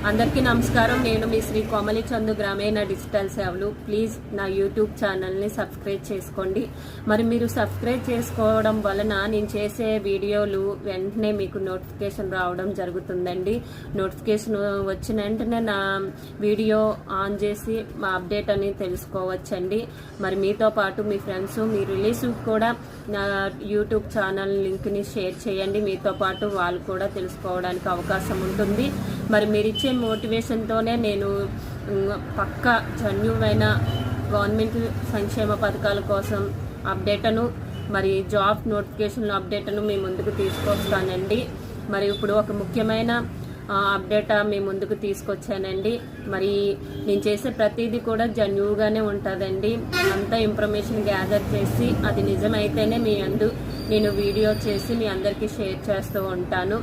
అందరికీ నమస్కారం. నేను మీ శ్రీ కోమలి చందు గ్రామీణ డిజిటల్ సేవలు. ప్లీజ్ నా యూట్యూబ్ ఛానల్ని సబ్స్క్రైబ్ చేసుకోండి. మరి మీరు సబ్స్క్రైబ్ చేసుకోవడం వలన నేను చేసే వీడియోలు వెంటనే మీకు నోటిఫికేషన్ రావడం జరుగుతుందండి. నోటిఫికేషన్ వచ్చిన వెంటనే నా వీడియో ఆన్ చేసి మా అప్డేట్ అని తెలుసుకోవచ్చండి. మరి మీతో పాటు మీ ఫ్రెండ్స్, మీ రిలేటివ్స్ కూడా నా యూట్యూబ్ ఛానల్ లింక్ని షేర్ చేయండి. మీతో పాటు వాళ్ళు కూడా తెలుసుకోవడానికి అవకాశం ఉంటుంది. మరి మీరు ఇచ్చే మోటివేషన్తోనే నేను పక్కా జన్యువైన గవర్నమెంట్ సంక్షేమ పథకాల కోసం అప్డేట్ను, మరి జాబ్ నోటిఫికేషన్ అప్డేట్ను మీ ముందుకు తీసుకొస్తానండి. మరి ఇప్పుడు ఒక ముఖ్యమైన అప్డేట్ మీ ముందుకు తీసుకొచ్చానండి. మరి నేను చేసే ప్రతిదీ కూడా జన్యువుగానే ఉంటుందండి. అంతా ఇన్ఫర్మేషన్ గ్యాదర్ చేసి అది నిజమైతేనే నేను వీడియో చేసి మీ అందరికీ షేర్ చేస్తూ ఉంటాను.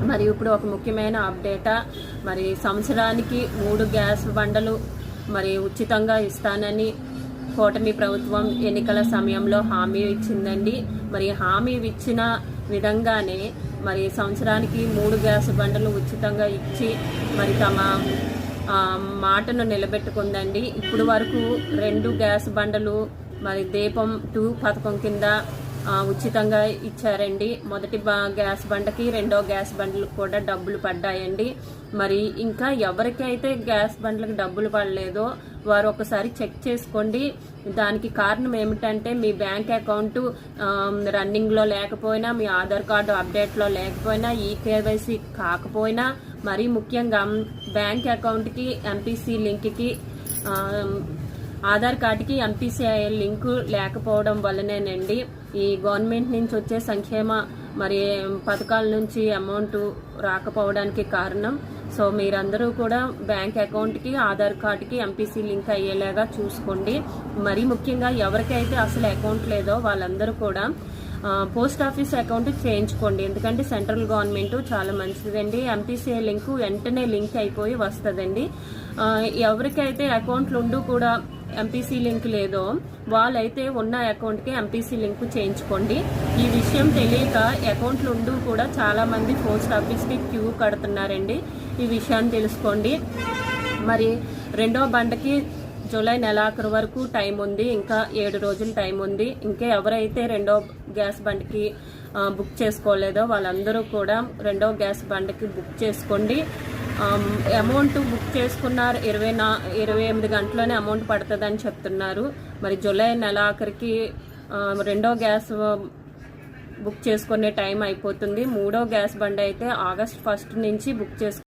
మరి ఇప్పుడు ఒక ముఖ్యమైన అప్డేట్, మరి సంవత్సరానికి 3 గ్యాస్ బండలు మరి ఉచితంగా ఇస్తానని కూటమి ప్రభుత్వం ఎన్నికల సమయంలో హామీ ఇచ్చిందండి. మరి హామీ ఇచ్చిన విధంగానే మరి సంవత్సరానికి 3 గ్యాస్ బండలు ఉచితంగా ఇచ్చి మరి తమ మాటను నిలబెట్టుకుందండి. ఇప్పుడు వరకు 2 గ్యాస్ బండలు మరి దీపం 2 పథకం కింద ఉచితంగా ఇచ్చారండి. మొదటి గ్యాస్ బండకి, రెండో గ్యాస్ బండ్లకు కూడా డబ్బులు పడ్డాయండి. మరి ఇంకా ఎవరికైతే గ్యాస్ బండ్లకు డబ్బులు పడలేదో వారు ఒకసారి చెక్ చేసుకోండి. దానికి కారణం ఏమిటంటే మీ బ్యాంక్ అకౌంట్ రన్నింగ్లో లేకపోయినా, మీ ఆధార్ కార్డు అప్డేట్లో లేకపోయినా, ఈకేవైసీ కాకపోయినా, మరీ ముఖ్యంగా బ్యాంక్ అకౌంట్కి ఎంపీసీ లింక్కి, ఆధార్ కార్డుకి ఎంపీసీఐ లింకు లేకపోవడం వల్లనేనండి ఈ గవర్నమెంట్ నుంచి వచ్చే సంక్షేమ మరి పథకాల నుంచి అమౌంట్ రాకపోవడానికి కారణం. సో మీరందరూ కూడా బ్యాంక్ అకౌంట్కి, ఆధార్ కార్డుకి ఎంపీసీ లింక్ అయ్యేలాగా చూసుకోండి. మరి ముఖ్యంగా ఎవరికైతే అసలు అకౌంట్ లేదో వాళ్ళందరూ కూడా పోస్ట్ ఆఫీస్ అకౌంట్ చేయించుకోండి. ఎందుకంటే సెంట్రల్ గవర్నమెంట్ చాలా మంచిదండి. ఎంపీసీఐ లింకు వెంటనే లింక్ అయిపోయి వస్తుందండి. ఎవరికైతే అకౌంట్లు ఉండు కూడా ఎంపీసీ లింక్ లేదో వాళ్ళైతే ఉన్న అకౌంట్కి ఎంపీసీ లింక్ చేయించుకోండి. ఈ విషయం తెలియక అకౌంట్లు ఉండు కూడా చాలా మంది పోస్ట్ ఆఫీస్కి క్యూ కడుతున్నారండి. ఈ విషయాన్ని తెలుసుకోండి. మరి రెండో బండకి జూలై నెలాఖరు వరకు టైం ఉంది. ఇంకా 7 రోజులు టైం ఉంది. ఇంకా ఎవరైతే రెండో గ్యాస్ బండ్కి బుక్ చేసుకోలేదో వాళ్ళందరూ కూడా రెండో గ్యాస్ బండ్కి బుక్ చేసుకోండి. అమౌంట్ బుక్ చేసుకున్నారు 28 గంటల్లోనే అమౌంట్ పడుతుందని చెప్తున్నారు. మరి జూలై నెలాఖరికి రెండో గ్యాస్ బుక్ చేసుకునే టైం అయిపోతుంది. 3వ గ్యాస్ బండ్ అయితే ఆగస్ట్ 1 నుంచి బుక్